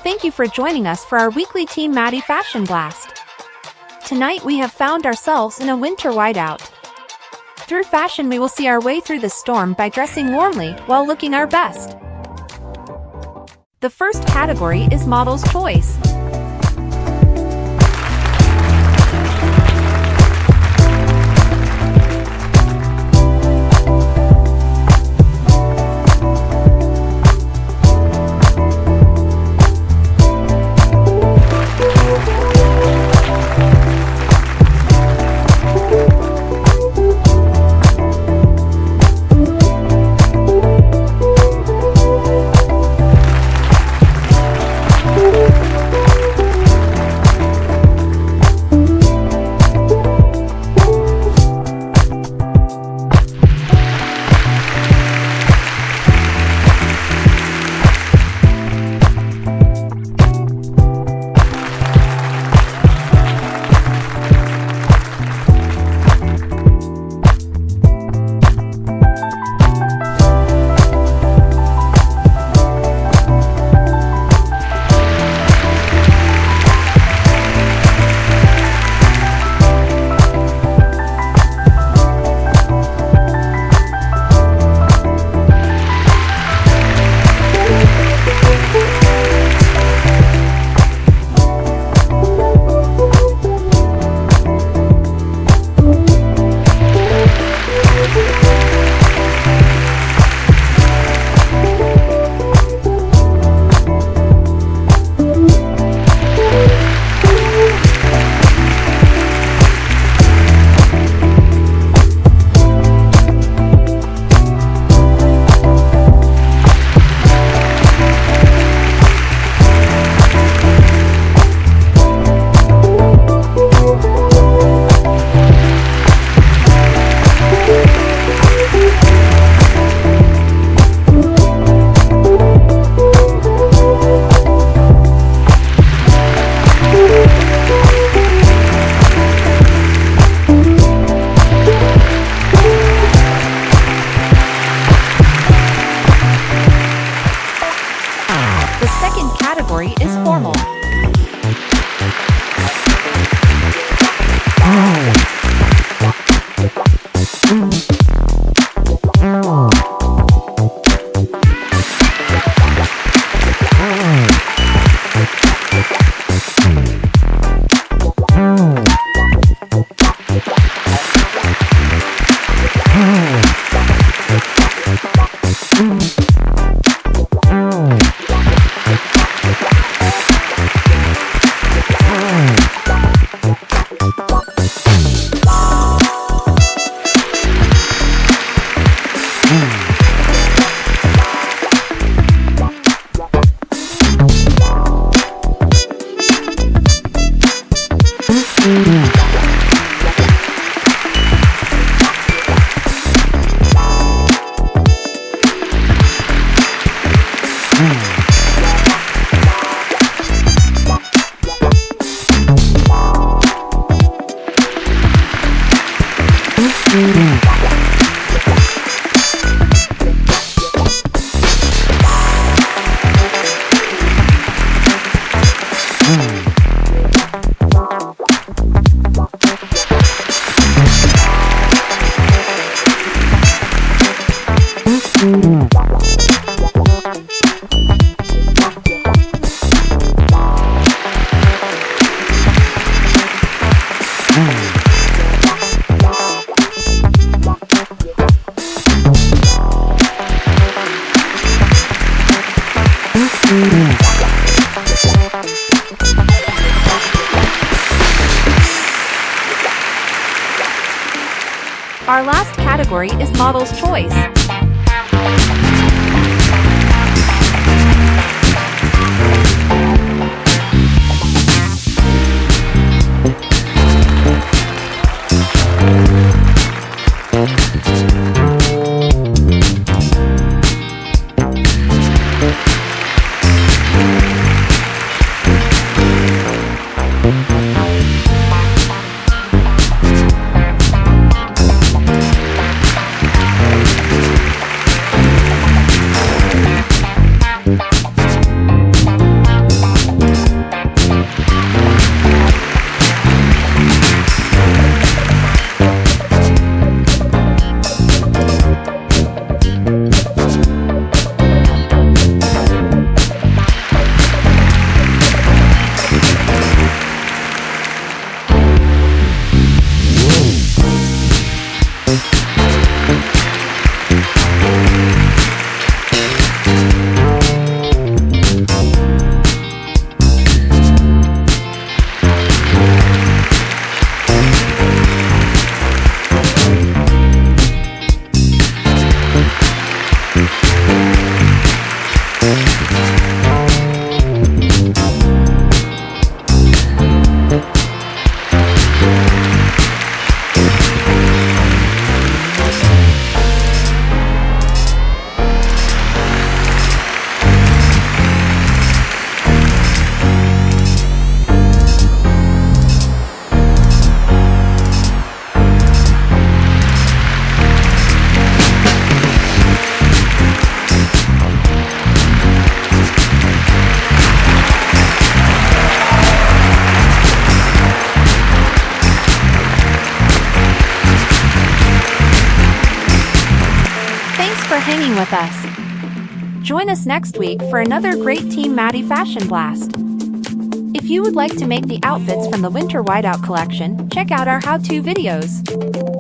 Thank you for joining us for our weekly Team Maddie Fashion Blast. Tonight we have found ourselves in a winter whiteout. Through fashion we will see our way through the storm by dressing warmly while looking our best. The first category is Model's Choice. Is formal. Our last category is Model's Choice. with us. Join us next week for another great Team Maddie fashion blast. If you would like to make the outfits from the winter whiteout collection, check out our how-to videos.